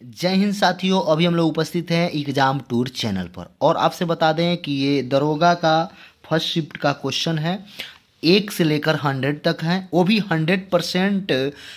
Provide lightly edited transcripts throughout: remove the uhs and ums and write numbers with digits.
जय हिंद साथियों। अभी हम लोग उपस्थित हैं एग्जाम टूर चैनल पर और आपसे बता दें कि ये दरोगा का फर्स्ट शिफ्ट का क्वेश्चन है। 1 से लेकर 100 तक है, वो भी 100%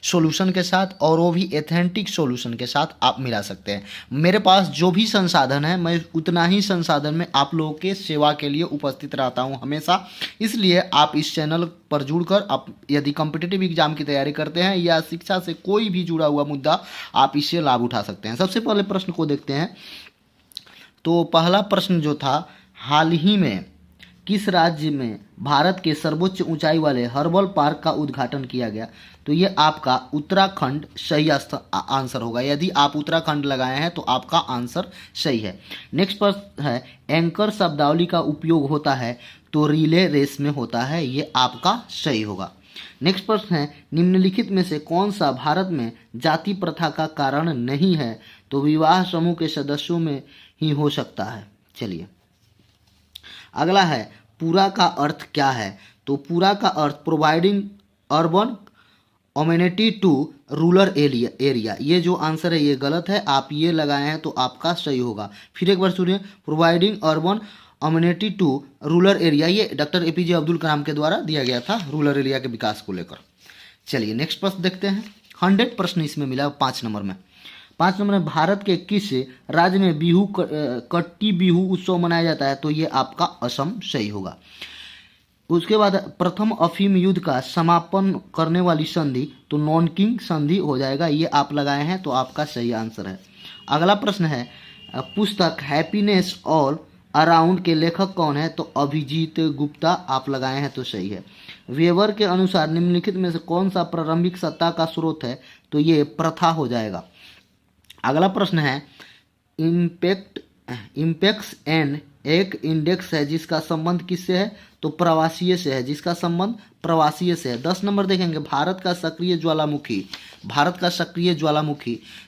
सॉल्यूशन के साथ और वो भी एथेंटिक सॉल्यूशन के साथ आप मिला सकते हैं। मेरे पास जो भी संसाधन है मैं उतना ही संसाधन में आप लोगों के सेवा के लिए उपस्थित रहता हूं हमेशा। इसलिए आप इस चैनल पर जुड़कर आप यदि कॉम्पिटिटिव एग्जाम की तैयारी करते हैं या शिक्षा से कोई भी जुड़ा हुआ मुद्दा आप इससे लाभ उठा सकते हैं। सबसे पहले प्रश्न को देखते हैं। तो पहला प्रश्न जो था, हाल ही में किस राज्य में भारत के सर्वोच्च ऊंचाई वाले हर्बल पार्क का उद्घाटन किया गया? तो ये आपका उत्तराखंड सही आंसर होगा। यदि आप उत्तराखंड लगाए हैं तो आपका आंसर सही है। नेक्स्ट प्रश्न है, एंकर शब्दावली का उपयोग होता है तो रिले रेस में होता है, ये आपका सही होगा। नेक्स्ट प्रश्न है, निम्नलिखित में से कौन सा भारत में जाति प्रथा का कारण नहीं है? तो विवाह समूह के सदस्यों में ही हो सकता है। चलिए अगला है, पूरा का अर्थ क्या है? तो पूरा का अर्थ providing urban amenity to rural area. ये जो आंसर है ये गलत है, आप ये लगाए हैं तो आपका सही होगा। फिर एक बार सुनिए, providing urban amenity to rural area, ये डॉक्टर एपीजे अब्दुल कलाम के द्वारा दिया गया था रूरल एरिया के विकास को लेकर। चलिए नेक्स्ट प्रश्न देखते हैं। 100 प्रश्न इसमें मिला 5 नंबर में। 5 नंबर में, भारत के किस राज्य में बिहू कट्टी बिहू उत्सव मनाया जाता है? तो ये आपका असम सही होगा। उसके बाद प्रथम अफीम युद्ध का समापन करने वाली संधि, तो नॉनकिंग संधि हो जाएगा, ये आप लगाए हैं तो आपका सही आंसर है। अगला प्रश्न है, पुस्तक हैप्पीनेस ऑल अराउंड के लेखक कौन है? तो अभिजीत गुप्ता आप लगाए हैं तो सही है। वेबर के अनुसार निम्नलिखित में से कौन सा प्रारंभिक सत्ता का स्रोत है? तो ये प्रथा हो जाएगा। अगला प्रश्न है, इम्पेक्स एंड एक इंडेक्स है जिसका संबंध किससे है? तो प्रवासीय से है, जिसका संबंध प्रवासीय से है। 10 नंबर देखेंगे, भारत का सक्रिय ज्वालामुखी,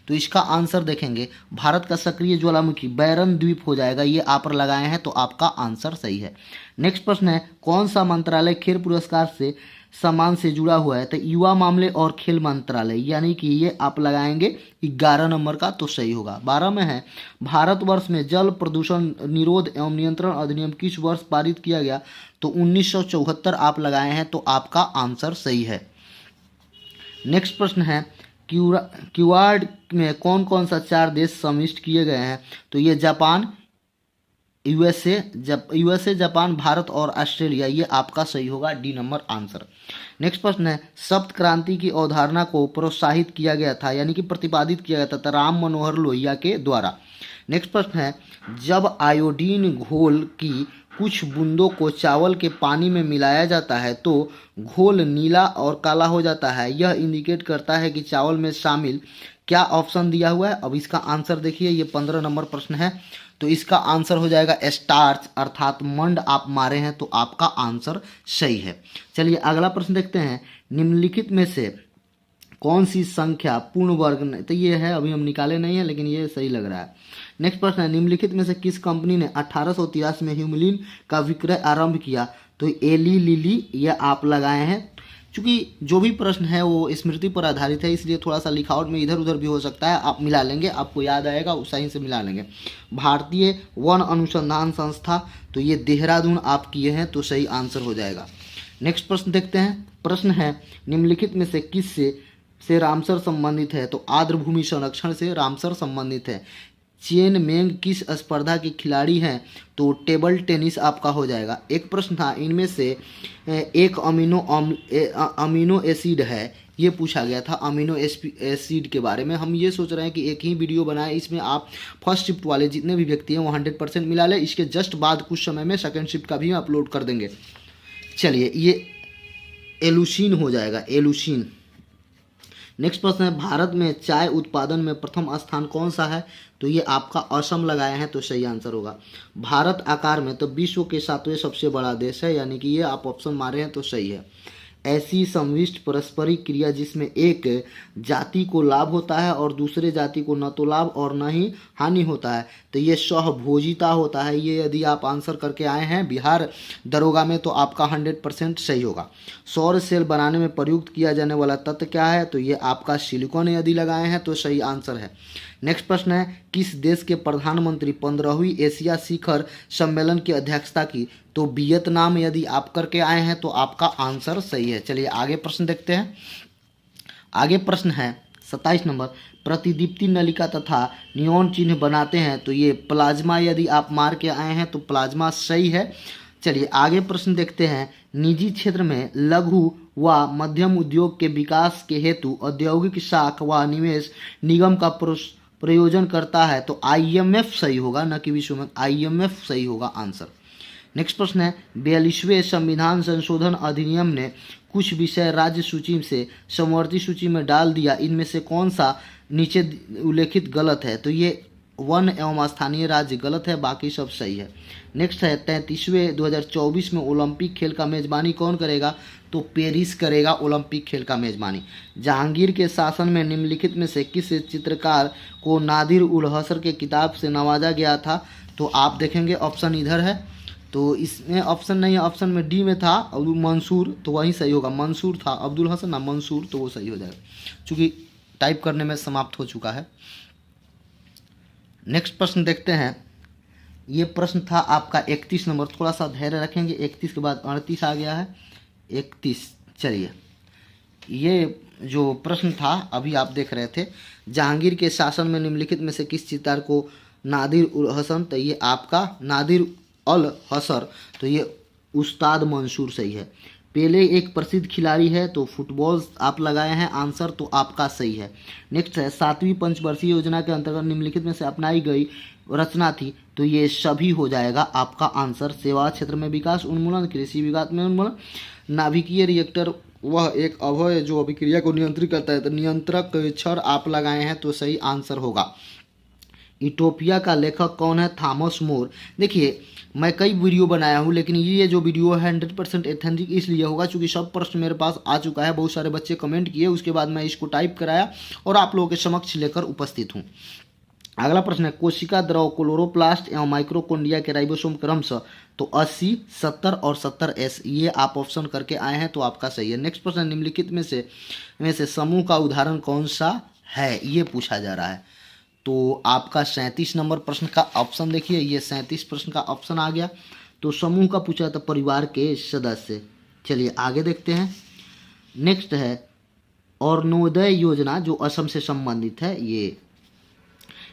तो इसका आंसर देखेंगे, भारत का सक्रिय ज्वालामुखी बैरन द्वीप हो जाएगा, ये आप लगाए हैं तो आपका आंसर सही है। नेक्स्ट प्रश्न है, कौन सा मंत्रालय खेल पुरस्कार से सम्मान से जुड़ा हुआ है? तो युवा मामले और खेल मंत्रालय, यानी कि ये आप लगाएंगे 11 नंबर का तो सही होगा। 12 में है, भारतवर्ष में जल प्रदूषण निरोध एवं नियंत्रण अधिनियम किस वर्ष पारित किया गया? तो 1974 आप लगाए हैं तो आपका आंसर सही है। नेक्स्ट प्रश्न है, क्यूआड में कौन कौन सा 4 देश समाविष्ट किए गए हैं? तो ये जापान, यूएसए, जापान, भारत और ऑस्ट्रेलिया, ये आपका सही होगा, डी नंबर आंसर। नेक्स्ट प्रश्न है, सप्त क्रांति की अवधारणा को प्रोत्साहित किया गया था, यानी कि प्रतिपादित किया गया था राम मनोहर लोहिया के द्वारा। नेक्स्ट प्रश्न है, जब आयोडीन घोल की कुछ बूंदों को चावल के पानी में मिलाया जाता है तो घोल नीला और काला हो जाता है, यह इंडिकेट करता है कि चावल में शामिल क्या ऑप्शन दिया हुआ है? अब इसका आंसर देखिए, ये 15 नंबर प्रश्न है, तो इसका आंसर हो जाएगा स्टार्च, अर्थात मंड आप मारे हैं तो आपका आंसर सही है। चलिए अगला प्रश्न देखते हैं, निम्नलिखित में से कौन सी संख्या पूर्ण वर्ग? तो ये है, अभी हम निकाले नहीं है लेकिन ये सही लग रहा है। नेक्स्ट प्रश्न है, निम्नलिखित में से किस कंपनी ने 1883 में ह्यूमलिन का विक्रय आरंभ किया? तो एली लिली, ये आप लगाए हैं। चूंकि जो भी प्रश्न है वो स्मृति पर आधारित है, इसलिए थोड़ा सा लिखावट में इधर उधर भी हो सकता है, आप मिला लेंगे, आपको याद आएगा उस सही से मिला लेंगे। भारतीय वन अनुसंधान संस्था, तो ये देहरादून आप किए हैं तो सही आंसर हो जाएगा। नेक्स्ट प्रश्न देखते हैं। प्रश्न है, निम्नलिखित में से किस से रामसर संबंधित है? तो आर्द्रभूमि संरक्षण से रामसर संबंधित है। चेन मेंग किस स्पर्धा के खिलाड़ी हैं? तो टेबल टेनिस आपका हो जाएगा। एक प्रश्न था, इनमें से एक अमीनो एसिड है, ये पूछा गया था अमीनो एसिड के बारे में। हम ये सोच रहे हैं कि एक ही वीडियो बनाएं, इसमें आप फर्स्ट शिफ्ट वाले जितने भी व्यक्ति हैं वो 100% मिला लें। इसके जस्ट बाद कुछ समय में सेकंड शिफ्ट का भी अपलोड कर देंगे। चलिए ये एलुसीन हो जाएगा, एलुसीन। नेक्स्ट प्रश्न है, भारत में चाय उत्पादन में प्रथम स्थान कौन सा है? तो ये आपका असम लगाए हैं तो सही आंसर होगा। भारत आकार में तो विश्व के 7वें सबसे बड़ा देश है, यानी कि ये आप ऑप्शन मारे हैं तो सही है। ऐसी संविष्ट पारस्परिक क्रिया जिसमें एक जाति को लाभ होता है और दूसरे जाति को न तो लाभ और न ही हानि होता है, तो ये सहभोजिता होता है। ये यदि आप आंसर करके आए हैं बिहार दरोगा में तो आपका 100% सही होगा। सौर सेल बनाने में प्रयुक्त किया जाने वाला तत्व क्या है, तो ये आपका सिलिकॉन यदि लगाए हैं तो सही आंसर है। नेक्स्ट प्रश्न है, किस देश के प्रधानमंत्री 15वीं एशिया शिखर सम्मेलन की अध्यक्षता की, तो वियतनाम यदि आप करके आए हैं तो आपका आंसर सही है। चलिए आगे प्रश्न देखते हैं। आगे प्रश्न है 27 नंबर, प्रतिदीप्ति नलिका तथा नियॉन चिन्ह बनाते हैं, तो ये प्लाज्मा यदि आप मार के आए हैं तो प्लाज्मा सही है। चलिए आगे प्रश्न देखते हैं, निजी क्षेत्र में लघु व मध्यम उद्योग के विकास के हेतु औद्योगिक शाख व निवेश निगम का प्रयोजन करता है, तो IMF सही होगा, न कि विश्व बैंक, IMF सही होगा आंसर। नेक्स्ट प्रश्न है, 42वें संविधान संशोधन अधिनियम ने कुछ विषय राज्य सूची से समवर्ती सूची में डाल दिया, इनमें से कौन सा नीचे उल्लेखित गलत है, तो ये वन एवं स्थानीय राज्य गलत है, बाकी सब सही है। नेक्स्ट है 33वें 2024 में ओलंपिक खेल का मेजबानी कौन करेगा, तो पेरिस करेगा ओलंपिक खेल का मेजबानी। जहांगीर के शासन में निम्नलिखित में से किस चित्रकार को नादिर उल हसर के किताब से नवाजा गया था, तो आप देखेंगे ऑप्शन इधर है, तो इसमें ऑप्शन नहीं है, ऑप्शन में डी में था अब्दुल मंसूर, तो वही सही होगा। मंसूर था, अब्दुल हसन ना मंसूर, तो वो सही हो जाएगा, चूँकि टाइप करने में समाप्त हो चुका है। नेक्स्ट प्रश्न देखते हैं। ये प्रश्न था आपका 31 नंबर, थोड़ा सा धैर्य रखेंगे, 31 के बाद 38 आ गया है, 31। चलिए ये जो प्रश्न था अभी आप देख रहे थे, जहांगीर के शासन में निम्नलिखित में से किस चित्रकार को नादिर उल हसन, तो ये आपका नादिर अल हसर, तो ये उस्ताद मंसूर सही है। पेले एक प्रसिद्ध खिलाड़ी है, तो फुटबॉल आप लगाए हैं आंसर, तो आपका सही है। नेक्स्ट है 7वीं पंचवर्षीय योजना के अंतर्गत निम्नलिखित में से अपनाई गई रचना थी, तो ये सभी हो जाएगा आपका आंसर। सेवा क्षेत्र में विकास उन्मूलन, कृषि विकास में उन्मूलन, नाभिकीय रिएक्टर वह एक अवयव जो अभिक्रिया को नियंत्रित करता है, तो नियंत्रक क्षर आप लगाए हैं तो सही आंसर होगा। यूटोपिया का लेखक कौन है, थॉमस मोर। देखिए मैं कई वीडियो बनाया हूँ, लेकिन ये जो वीडियो है 100% एथेंटिक इसलिए होगा क्योंकि सब प्रश्न मेरे पास आ चुका है, बहुत सारे बच्चे कमेंट किए, उसके बाद मैं इसको टाइप कराया और आप लोगों के समक्ष लेकर उपस्थित हूँ। अगला प्रश्न है, कोशिका द्रव क्लोरोप्लास्ट एवं माइक्रोकोन्डिया के राइबोसोम क्रमशः, तो 80, 70 और 70S, ये आप ऑप्शन करके आए हैं तो आपका सही है। नेक्स्ट प्रश्न, निम्नलिखित में से समूह का उदाहरण कौन सा है, ये पूछा जा रहा है, तो आपका 37 नंबर प्रश्न का ऑप्शन देखिए, ये 37 प्रश्न का ऑप्शन आ गया, तो समूह का पूछा था परिवार के सदस्य। चलिए आगे देखते हैं। नेक्स्ट है अरुणोदय योजना जो असम से संबंधित है, ये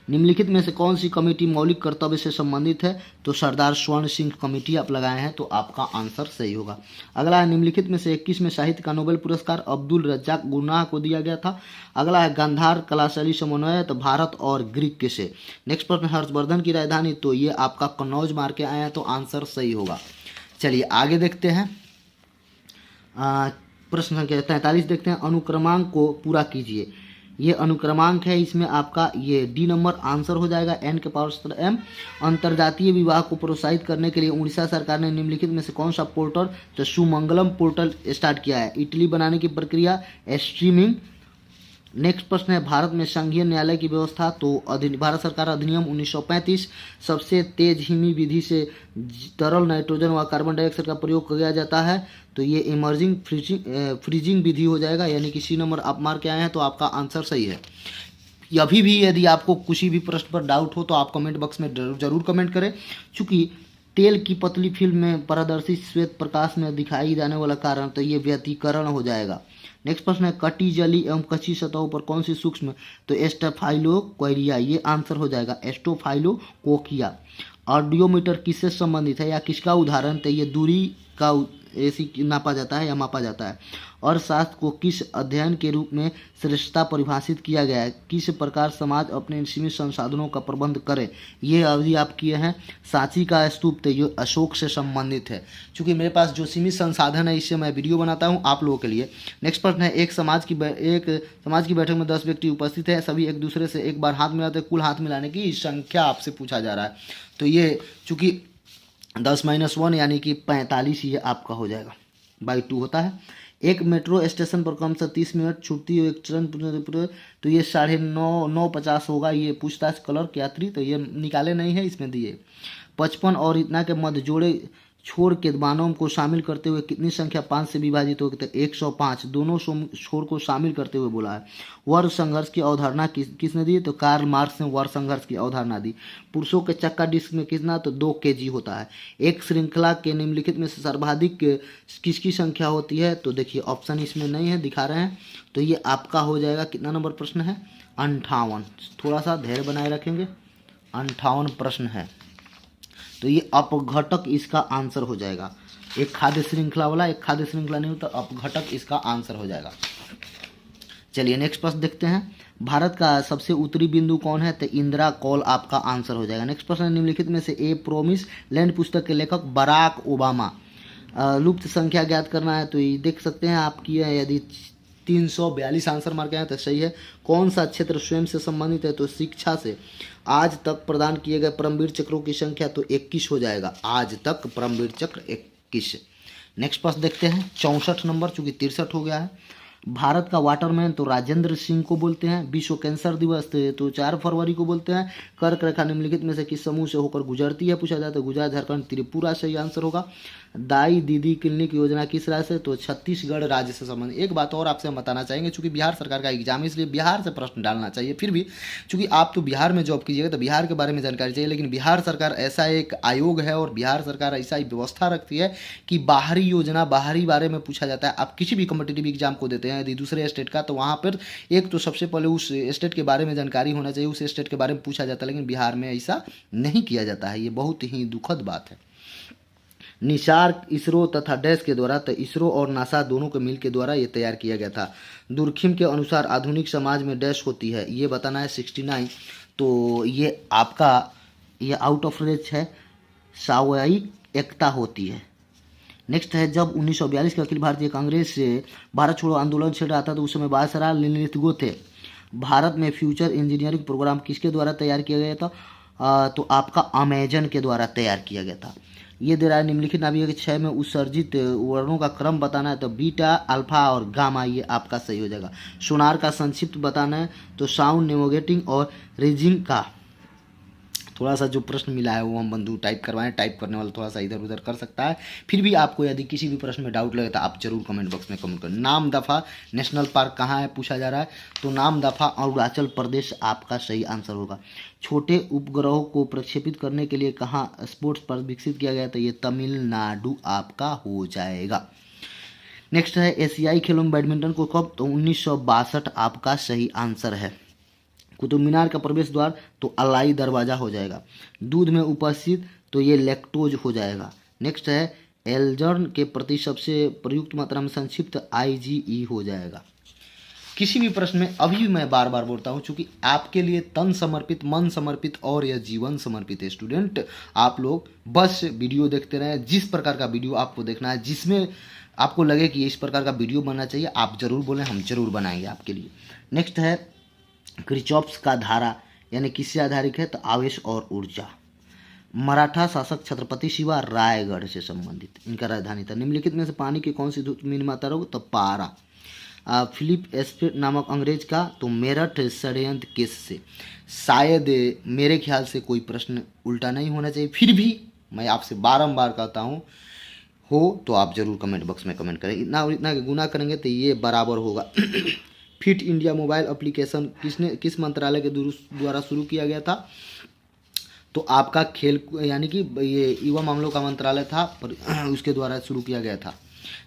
निम्नलिखित में से कौन सी कमेटी मौलिक कर्तव्य से संबंधित है, तो सरदार स्वर्ण सिंह कमेटी आप लगाए हैं तो आपका आंसर सही होगा। अगला है, निम्नलिखित में से 21 में साहित्य का नोबेल पुरस्कार अब्दुल रज्जाक गुरनाह को दिया गया था। अगला है, गांधार कलाशैली समन्वय, तो भारत और ग्रीक के से। नेक्स्ट प्रश्न, हर्षवर्धन की राजधानी, तो ये आपका कन्नौज मार के आए हैं तो आंसर सही होगा। चलिए आगे देखते हैं। प्रश्न संख्या 43 देखते हैं, अनुक्रमांक को पूरा कीजिए। ये अनुक्रमांक है, इसमें आपका ये डी नंबर आंसर हो जाएगा, n के पावर 17m। अंतर्जातीय विवाह को प्रोत्साहित करने के लिए उड़ीसा सरकार ने निम्नलिखित में से कौन सा पोर्टल, तो सुमंगलम पोर्टल स्टार्ट किया है। इटली बनाने की प्रक्रिया स्ट्रीमिंग। नेक्स्ट प्रश्न है, भारत में संघीय न्यायालय की व्यवस्था, तो भारत सरकार अधिनियम 1935। सबसे तेज हिमी विधि से तरल नाइट्रोजन व कार्बन डाइऑक्साइड का प्रयोग किया जाता है, तो ये इमर्जिंग फ्रीजिंग विधि हो जाएगा, यानी कि सी नंबर आप मार के आए हैं तो आपका आंसर सही है। अभी भी यदि आपको किसी भी प्रश्न पर डाउट हो तो आप कमेंट बॉक्स में जरूर कमेंट करें, चूँकि तेल की पतली फिल्म में पारदर्शी श्वेत प्रकाश में दिखाई जाने वाला कारण, तो ये व्यतिकरण हो जाएगा। नेक्स्ट प्रश्न है, कटी जली एवं कच्ची सतहों पर कौन सी सूक्ष्म, तो स्टेफाइलोकोरिया, ये आंसर हो जाएगा स्टेफाइलोकोकिया। ऑडियोमीटर किससे संबंधित है या किसका उदाहरण, तो ये दूरी का ऐसी नापा जाता है या मापा जाता है। और शास्त्र को किस अध्ययन के रूप में श्रेष्ठता परिभाषित किया गया है, किस प्रकार समाज अपने सीमित संसाधनों का प्रबंध करे, ये अवधि आप किए हैं। सांची का स्तूप, तो ये अशोक से संबंधित है, क्योंकि मेरे पास जो सीमित संसाधन है इससे मैं वीडियो बनाता हूं आप लोगों के लिए। नेक्स्ट प्रश्न है, एक समाज की बैठक में 10 व्यक्ति उपस्थित है, सभी एक दूसरे से एक बार हाथ मिलाते, कुल हाथ मिलाने की संख्या आपसे पूछा जा रहा है, तो ये चूँकि 10 - 1 यानी कि 45 ये आपका हो जाएगा, बाई 2 होता है। एक मेट्रो स्टेशन पर कम से 30 मिनट छूटती है एक ट्रेन तो ये 9:50 होगा। ये पूछताछ क्लर्क यात्री, तो ये निकाले नहीं है, इसमें दिए। 55 और इतना के मध्य जोड़े छोर के मानव को शामिल करते हुए कितनी संख्या 5 से विभाजित होगी? तो 105 दोनों छोर को शामिल करते हुए बोला है। वर्ग संघर्ष की अवधारणा किसने दी? तो कार्ल मार्क्स ने वर्ग संघर्ष की अवधारणा दी। पुरुषों के चक्का डिस्क में कितना? तो 2 kg होता है। एक श्रृंखला के निम्नलिखित में से सर्वाधिक किसकी संख्या होती है? तो देखिए ऑप्शन इसमें नहीं है, दिखा रहे हैं, तो ये आपका हो जाएगा। कितना नंबर प्रश्न है? 58। थोड़ा सा धैर्य बनाए रखेंगे, 58 प्रश्न है, तो ये अपघटक इसका आंसर हो जाएगा। एक खाद्य श्रृंखला वाला, एक खाद्य श्रृंखला नहीं होता, अपघटक इसका आंसर हो जाएगा। चलिए नेक्स्ट प्रश्न देखते हैं। भारत का सबसे उत्तरी बिंदु कौन है? तो इंदिरा कौल आपका आंसर हो जाएगा। नेक्स्ट प्रश्न, निम्नलिखित में से ए प्रोमिस लैंड पुस्तक के लेखक बराक ओबामा। लुप्त संख्या ज्ञात करना है, तो ये देख सकते हैं आपकी है, यदि 342 आंसर मार्क आए तो सही है। कौन सा क्षेत्र स्वयं से संबंधित है? तो शिक्षा से। आज तक प्रदान किए गए परमवीर चक्रों की संख्या तो 21 हो जाएगा। आज तक परमवीर चक्र 21। नेक्स्ट प्रश्न देखते हैं 64 नंबर, चूंकि 63 हो गया है। भारत का वाटरमैन तो राजेंद्र सिंह को बोलते हैं। विश्व कैंसर दिवस तो 4 फरवरी को बोलते हैं। कर्क रेखा निम्नलिखित में से किस समूह से होकर गुजरती है? पूछा जाता है। गुजरात, झारखंड, त्रिपुरा सही आंसर होगा। दाई दीदी क्लिनिक योजना किस राज्य से? तो छत्तीसगढ़ राज्य से संबंधित। एक बात और आपसे हम बताना चाहेंगे, चूंकि बिहार सरकार का एग्जाम है इसलिए बिहार से प्रश्न डालना चाहिए। फिर भी चूंकि आप तो बिहार में जॉब कीजिएगा तो बिहार के बारे में जानकारी चाहिए, लेकिन बिहार सरकार ऐसा एक आयोग है और बिहार सरकार ऐसा ही व्यवस्था रखती है कि बाहरी योजना, बाहरी बारे में पूछा जाता है। आप किसी भी कॉम्पिटिटिव एग्जाम को देते हैं यदि दूसरे स्टेट का, तो वहाँ पर एक तो सबसे पहले उस स्टेट के बारे में जानकारी होना चाहिए, उस स्टेट के बारे में पूछा जाता है, लेकिन बिहार में ऐसा नहीं किया जाता है। ये बहुत ही दुखद बात है। निसार इसरो तथा डैश के द्वारा, तो इसरो और नासा दोनों के मिल के द्वारा ये तैयार किया गया था। दुर्खिम के अनुसार आधुनिक समाज में डैश होती है, ये बताना है 69। तो ये आपका ये आउट ऑफ रेंज है, सामूहिक एकता होती है। नेक्स्ट है, जब 1942 के अखिल भारतीय कांग्रेस से भारत छोड़ो आंदोलन छिड़ रहा था तो उस समय बासरा लिलितगो थे। भारत में फ्यूचर इंजीनियरिंग प्रोग्राम किसके द्वारा तैयार किया गया था? तो आपका अमेजन के द्वारा तैयार किया गया था। ये दे रहा है निम्नलिखित नाभिक क्षय में उत्सर्जित वर्णों का क्रम बताना है, तो बीटा, अल्फा और गामा, ये आपका सही हो जाएगा। सोनार का संक्षिप्त बताना है, तो साउंड, नेविगेटिंग और रीजिंग का। थोड़ा सा जो प्रश्न मिला है वो हम बंधु टाइप करवाएं, टाइप करने वाला थोड़ा सा इधर उधर कर सकता है। फिर भी आपको यदि किसी भी प्रश्न में डाउट लगे तो आप जरूर कमेंट बॉक्स में कमेंट करें। नाम दफा नेशनल पार्क कहाँ है पूछा जा रहा है, तो नाम दफा अरुणाचल प्रदेश आपका सही आंसर होगा। छोटे उपग्रहों को प्रक्षेपित करने के लिए कहाँ स्पोर्ट्स पर विकसित किया गया, तो ये तमिलनाडु आपका हो जाएगा। नेक्स्ट है, एशियाई खेलों में बैडमिंटन को कब? तो 1962 आपका सही आंसर है। कुतुब मीनार का प्रवेश द्वार, तो अलाई दरवाज़ा हो जाएगा। दूध में उपस्थित, तो ये लैक्टोज हो जाएगा। नेक्स्ट है, एल्जर्न के प्रति सबसे प्रयुक्त मात्रा में संक्षिप्त IgE हो जाएगा। किसी भी प्रश्न में अभी मैं बार बार बोलता हूँ, चूंकि आपके लिए तन समर्पित, मन समर्पित और यह जीवन समर्पित है स्टूडेंट। आप लोग बस वीडियो देखते रहें, जिस प्रकार का वीडियो आपको देखना है, जिसमें आपको लगे कि इस प्रकार का वीडियो बनना चाहिए, आप जरूर बोलें, हम जरूर बनाएंगे आपके लिए। नेक्स्ट है, किरचॉफ्स का धारा यानी किससे आधारित है? तो आवेश और ऊर्जा। मराठा शासक छत्रपति शिवा रायगढ़ से संबंधित, इनका राजधानी था। निम्नलिखित में से पानी की कौन सी निर्माता रोग? तो पारा। फिलिप एस्पेट नामक अंग्रेज का, तो मेरठ षड्यंत्र केस से। शायद मेरे ख्याल से कोई प्रश्न उल्टा नहीं होना चाहिए, फिर भी मैं आपसे बारंबार कहता हूँ, हो तो आप जरूर कमेंट बॉक्स में कमेंट करें। इतना और इतना गुना करेंगे तो ये बराबर होगा। फिट इंडिया मोबाइल एप्लीकेशन किस मंत्रालय के द्वारा शुरू किया गया था? तो आपका खेल यानी कि ये युवा मामलों का मंत्रालय था, पर उसके द्वारा शुरू किया गया था।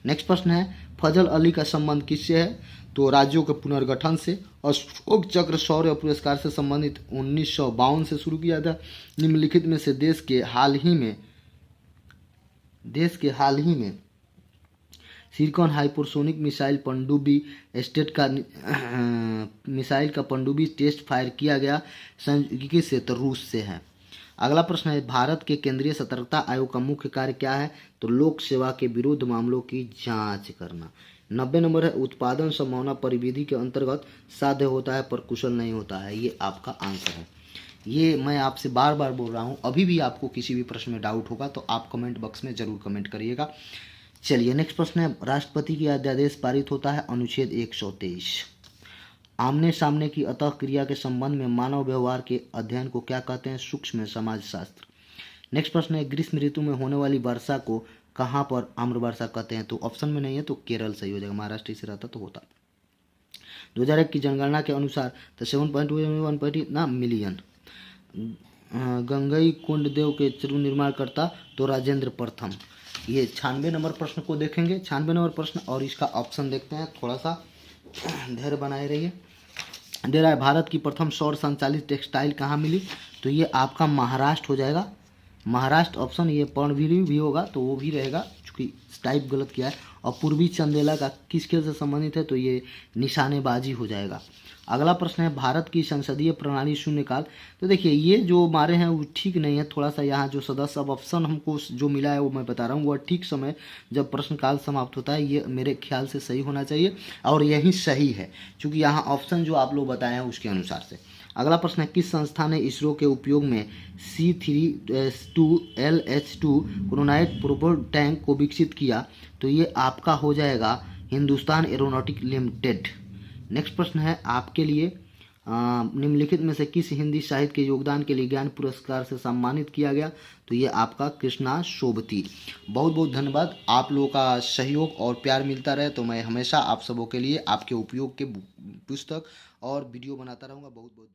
नेक्स्ट प्रश्न है, फजल अली का संबंध किससे है? तो राज्यों के पुनर्गठन से। अशोक चक्र शौर्य पुरस्कार से संबंधित 1952 से शुरू किया था। निम्नलिखित में से देश के हाल ही में सिलिकॉन हाइपरसोनिक मिसाइल पनडुब्बी स्टेट का मिसाइल का पनडुब्बी टेस्ट फायर किया गया संयुक्त से, तो रूस से है। अगला प्रश्न है, भारत के केंद्रीय सतर्कता आयोग का मुख्य कार्य क्या है? तो लोक सेवा के विरुद्ध मामलों की जांच करना। 90 नंबर है, उत्पादन संभावना परिविधि के अंतर्गत साध्य होता है पर कुशल नहीं होता है, ये आपका आंसर है। ये मैं आपसे बार बार बोल रहा हूँ, अभी भी आपको किसी भी प्रश्न में डाउट होगा तो आप कमेंट बॉक्स में ज़रूर कमेंट करिएगा। चलिए नेक्स्ट प्रश्न है, राष्ट्रपति की अध्यादेश पारित होता है अनुच्छेद 123। आमने सामने की अतः क्रिया के संबंध में मानव व्यवहार के अध्ययन को क्या कहते हैं? सूक्ष्म समाजशास्त्र। नेक्स्ट प्रश्न है, ग्रीष्म ऋतु में होने वाली वर्षा को कहाँ पर आम्र वर्षा कहते हैं? तो ऑप्शन में नहीं है तो केरल सही हो जाएगा, महाराष्ट्र से रहता तो होता। 2001 की जनगणना के अनुसार तो 7.1 मिलियन। गंगई कुंड देव के चिरु निर्माणकर्ता तो राजेंद्र प्रथम। ये 96 नंबर प्रश्न को देखेंगे, 96 नंबर प्रश्न, और इसका ऑप्शन देखते हैं, थोड़ा सा धैर्य बनाए रहिए। दे रहा है, भारत की प्रथम सौर संचालित टेक्सटाइल कहाँ मिली? तो ये आपका महाराष्ट्र हो जाएगा, महाराष्ट्र ऑप्शन। ये पर्णवीरी भी होगा तो वो भी रहेगा, चूँकि टाइप गलत किया है। और पूर्वी चंदेला का किस खेल से संबंधित है? तो ये निशानेबाजी हो जाएगा। अगला प्रश्न है, भारत की संसदीय प्रणाली शून्यकाल। तो देखिए ये जो मारे हैं वो ठीक नहीं है, थोड़ा सा यहाँ जो सदस्य अब ऑप्शन हमको जो मिला है वो मैं बता रहा हूँ, वह ठीक समय जब प्रश्नकाल समाप्त होता है, ये मेरे ख्याल से सही होना चाहिए और यही सही है, क्योंकि यहाँ ऑप्शन जो आप लोग बताए हैं उसके अनुसार से। अगला प्रश्न है, किस संस्था ने इसरो के उपयोग में C3S2LH2 क्रोनाइट प्रोपेलर टैंक को विकसित किया? तो ये आपका हो जाएगा हिंदुस्तान एरोनॉटिक लिमिटेड। नेक्स्ट प्रश्न है आपके लिए, निम्नलिखित में से किस हिंदी साहित्य के योगदान के लिए ज्ञान पुरस्कार से सम्मानित किया गया? तो ये आपका कृष्णा शोभती। बहुत बहुत धन्यवाद, आप लोगों का सहयोग और प्यार मिलता रहे तो मैं हमेशा आप सबों के लिए आपके उपयोग के पुस्तक और वीडियो बनाता रहूँगा। बहुत बहुत